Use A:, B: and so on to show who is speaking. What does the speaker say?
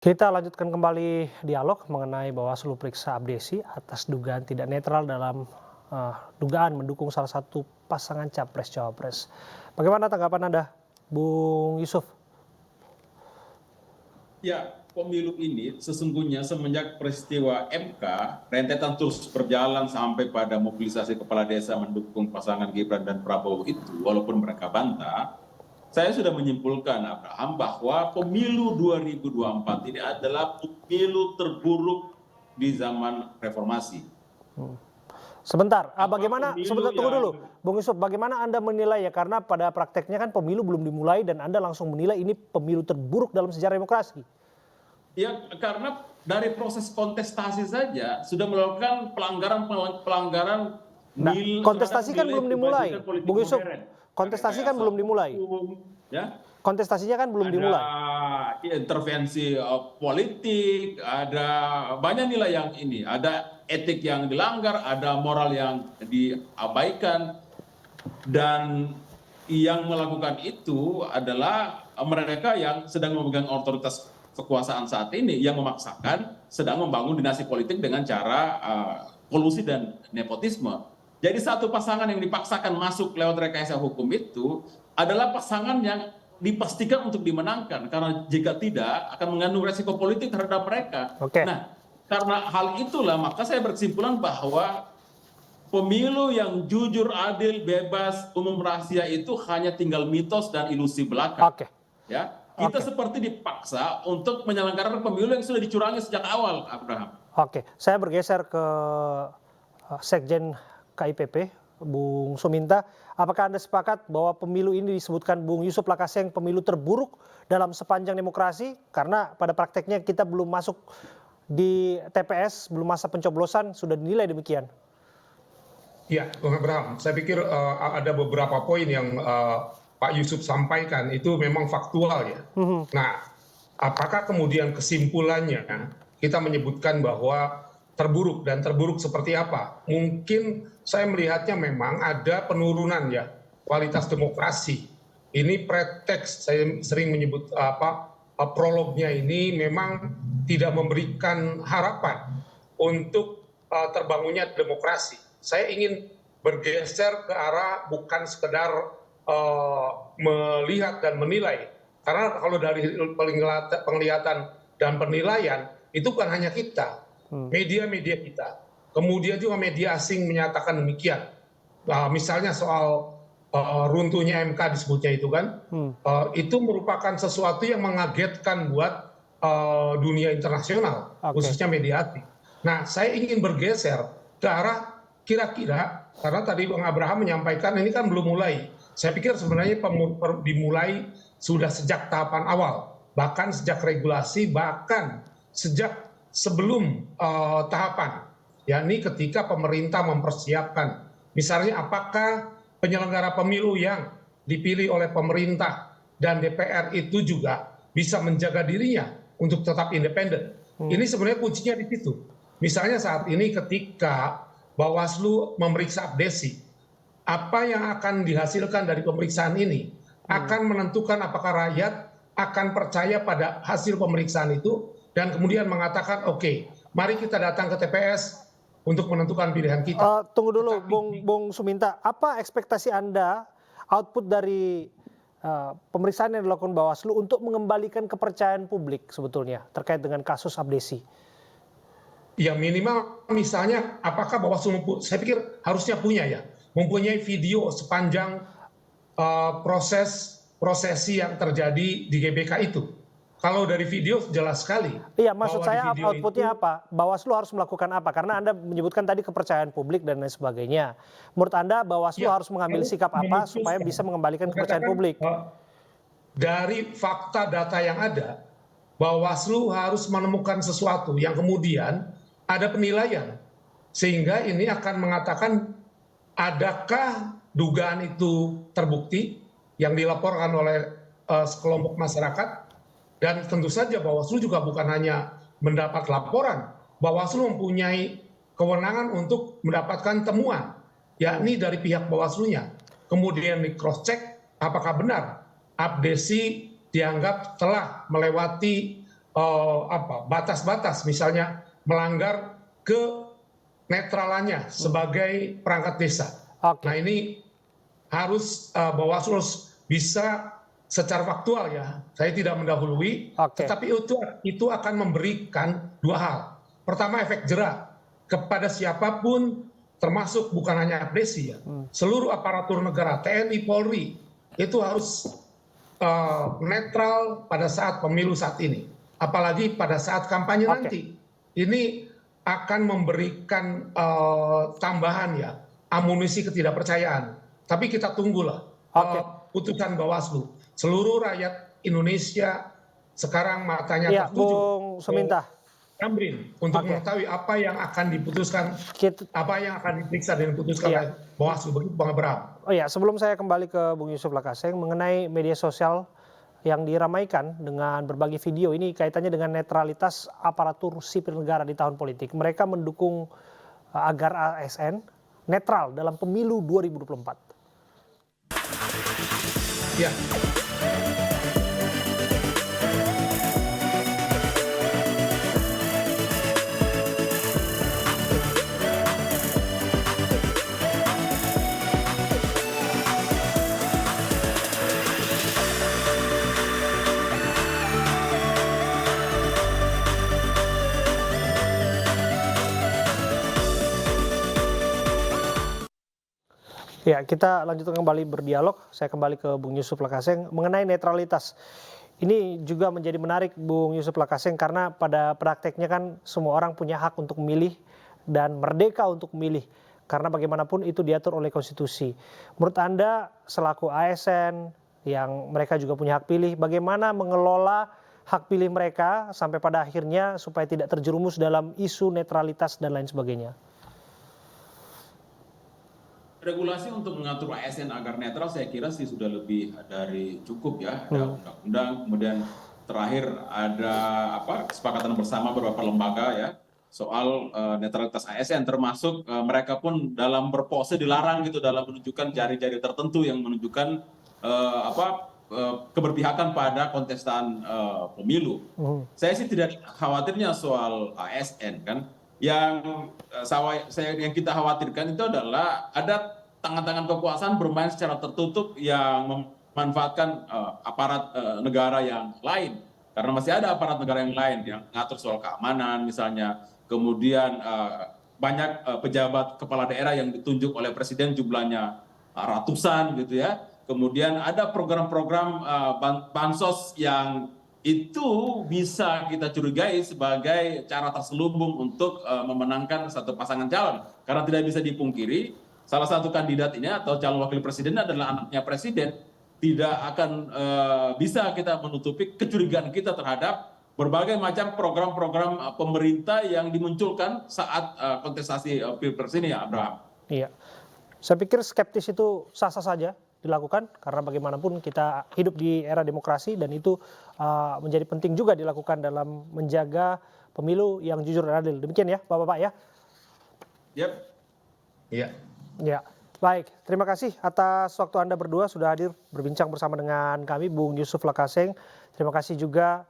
A: Kita lanjutkan kembali dialog mengenai Bawaslu periksa Abdesi atas dugaan tidak netral dalam dugaan mendukung salah satu pasangan capres-cawapres. Bagaimana tanggapan Anda, Bung Yusuf?
B: Ya, pemilu ini sesungguhnya semenjak peristiwa MK, rentetan terus berjalan sampai pada mobilisasi kepala desa mendukung pasangan Gibran dan Prabowo itu, walaupun mereka bantah, saya sudah menyimpulkan, Abraham, bahwa pemilu 2024 ini adalah pemilu terburuk di zaman reformasi.
A: Sebentar,
B: Pemilu
A: tunggu dulu,
B: yang
A: Bung Yusuf, bagaimana Anda menilai ya? Karena pada prakteknya kan pemilu belum dimulai dan Anda langsung menilai ini pemilu terburuk dalam sejarah demokrasi.
B: Ya, karena dari proses kontestasi saja sudah melakukan pelanggaran
A: Nah,
B: terhadap
A: kontestasi kan
B: nilai
A: belum
B: kebajikan
A: dimulai,
B: politik
A: Bung Yusuf.
B: modern. Ada
A: Kontestasi kan
B: rekayasa
A: belum dimulai.
B: hukum, ya,
A: Kontestasinya kan belum
B: ada
A: dimulai.
B: intervensi politik, ada banyak nilai yang ini, ada etik yang dilanggar, ada moral yang diabaikan, dan yang melakukan itu adalah mereka yang sedang memegang otoritas kekuasaan saat ini, yang memaksakan sedang membangun dinasti politik dengan cara kolusi dan nepotisme. Jadi satu pasangan yang dipaksakan masuk lewat rekayasa hukum itu adalah pasangan yang dipastikan untuk dimenangkan, karena jika tidak akan mengandung resiko politik terhadap mereka.
A: Oke.
B: Nah, karena hal itulah maka saya berkesimpulan bahwa pemilu yang jujur, adil, bebas, umum, rahasia itu hanya tinggal mitos dan ilusi belaka.
A: Oke.
B: Ya, kita
A: Oke.
B: seperti dipaksa untuk menyelenggarakan pemilu yang sudah dicurangi sejak awal, Abraham.
A: Oke, saya bergeser ke Sekjen KIPP, Bung Suminta. Apakah Anda sepakat bahwa pemilu ini disebutkan Bung Yusuf Lakaseng pemilu terburuk dalam sepanjang demokrasi? Karena pada prakteknya kita belum masuk di TPS, belum masa pencoblosan, sudah dinilai demikian.
C: Ya, Bung Abraham, saya pikir ada beberapa poin yang Pak Yusuf sampaikan itu memang faktual ya. Nah, apakah kemudian kesimpulannya kita menyebutkan bahwa terburuk, dan terburuk seperti apa? Mungkin saya melihatnya memang ada penurunan ya kualitas demokrasi. Ini preteks, saya sering menyebut prolognya ini memang tidak memberikan harapan untuk terbangunnya demokrasi. Saya ingin bergeser ke arah bukan sekedar melihat dan menilai, karena kalau dari penglihatan dan penilaian itu bukan hanya kita, media-media kita, kemudian juga media asing menyatakan demikian. Misalnya soal runtuhnya MK disebutnya itu kan, itu merupakan sesuatu yang mengagetkan buat dunia internasional, khususnya media asing. Nah, saya ingin bergeser ke arah kira-kira, karena tadi Bang Abraham menyampaikan ini kan belum mulai. Saya pikir sebenarnya dimulai sudah sejak tahapan awal, bahkan sejak regulasi, bahkan sejak sebelum tahapan, yakni ketika pemerintah mempersiapkan, misalnya apakah penyelenggara pemilu yang dipilih oleh pemerintah dan DPR itu juga bisa menjaga dirinya untuk tetap independen. Ini sebenarnya kuncinya di situ. Misalnya saat ini ketika Bawaslu memeriksa Abdesi, apa yang akan dihasilkan dari pemeriksaan ini akan menentukan apakah rakyat akan percaya pada hasil pemeriksaan itu dan kemudian mengatakan oke, mari kita datang ke TPS untuk menentukan pilihan kita.
A: Tunggu dulu, Bung Suminta, apa ekspektasi Anda output dari pemeriksaan yang dilakukan Bawaslu untuk mengembalikan kepercayaan publik sebetulnya terkait dengan kasus Abdesi?
C: Ya minimal misalnya apakah Bawaslu, saya pikir harusnya punya ya, mempunyai video sepanjang prosesi yang terjadi di GBK itu. Kalau dari video jelas sekali.
A: Iya, maksud saya outputnya apa? Bawaslu harus melakukan apa? Karena Anda menyebutkan tadi kepercayaan publik dan lain sebagainya. Menurut Anda Bawaslu harus mengambil sikap apa supaya bisa mengembalikan kepercayaan publik?
C: Dari fakta data yang ada, Bawaslu harus menemukan sesuatu yang kemudian ada penilaian, sehingga ini akan mengatakan adakah dugaan itu terbukti yang dilaporkan oleh sekelompok masyarakat. Dan tentu saja Bawaslu juga bukan hanya mendapat laporan, Bawaslu mempunyai kewenangan untuk mendapatkan temuan, yakni dari pihak Bawaslunya. Kemudian di cross check apakah benar Abdesi dianggap telah melewati batas-batas, misalnya melanggar ke netralannya sebagai perangkat desa.
A: Oke.
C: Nah ini harus Bawaslu bisa secara faktual ya. Saya tidak mendahului,
A: Oke.
C: tetapi itu akan memberikan dua hal. Pertama, efek jera kepada siapapun, termasuk bukan hanya Abdesi ya, seluruh aparatur negara, TNI, Polri itu harus netral pada saat pemilu saat ini, apalagi pada saat kampanye
A: Oke.
C: nanti. Ini akan memberikan tambahan ya amunisi ketidakpercayaan. Tapi kita tunggulah
A: Oke.
C: putusan Bawaslu. Seluruh rakyat Indonesia sekarang matanya
A: Iya,
C: tertuju
A: Bung Suminta.
C: Tamrin untuk
A: Oke.
C: mengetahui apa yang akan diputuskan,
A: Kita-
C: apa yang akan diperiksa dan diputuskan
A: Iya.
C: oleh Bawaslu. Begitu Bang Abraham.
A: Oh ya, sebelum saya kembali ke Bung Yusuf Lakaseng mengenai media sosial yang diramaikan dengan berbagai video ini kaitannya dengan netralitas aparatur sipil negara di tahun politik. Mereka mendukung agar ASN netral dalam pemilu 2024.
C: Ya.
A: Ya, kita lanjutkan kembali berdialog. Saya kembali ke Bung Yusuf Lakaseng mengenai netralitas. Ini juga menjadi menarik Bung Yusuf Lakaseng karena pada prakteknya kan semua orang punya hak untuk memilih dan merdeka untuk memilih. Karena bagaimanapun itu diatur oleh konstitusi. Menurut Anda selaku ASN yang mereka juga punya hak pilih, bagaimana mengelola hak pilih mereka sampai pada akhirnya supaya tidak terjerumus dalam isu netralitas dan lain sebagainya?
B: Regulasi untuk mengatur ASN agar netral saya kira sih sudah lebih dari cukup ya. Ada undang-undang, kemudian terakhir ada kesepakatan bersama beberapa lembaga ya soal netralitas ASN, termasuk mereka pun dalam berpose dilarang gitu dalam menunjukkan jari-jari tertentu yang menunjukkan keberpihakan pada kontestan pemilu. Saya sih tidak khawatirnya soal ASN kan. Yang yang kita khawatirkan itu adalah ada tangan-tangan kekuasaan bermain secara tertutup yang memanfaatkan aparat negara yang lain. Karena masih ada aparat negara yang lain yang mengatur soal keamanan misalnya. Kemudian banyak pejabat kepala daerah yang ditunjuk oleh presiden jumlahnya ratusan gitu ya. Kemudian ada program-program bansos yang itu bisa kita curigai sebagai cara terselubung untuk memenangkan satu pasangan calon. Karena tidak bisa dipungkiri, salah satu kandidat ini atau calon wakil presiden adalah anaknya presiden. Tidak akan bisa kita menutupi kecurigaan kita terhadap berbagai macam program-program pemerintah yang dimunculkan saat kontestasi pilpres ini ya, Abraham.
A: Iya, saya pikir skeptis itu sah-sah saja dilakukan karena bagaimanapun kita hidup di era demokrasi dan itu menjadi penting juga dilakukan dalam menjaga pemilu yang jujur dan adil. Demikian ya, Bapak-bapak ya.
B: Yep.
C: Iya.
A: Ya, baik. Terima kasih atas waktu Anda berdua sudah hadir berbincang bersama dengan kami, Bung Yusuf Lakaseng. Terima kasih juga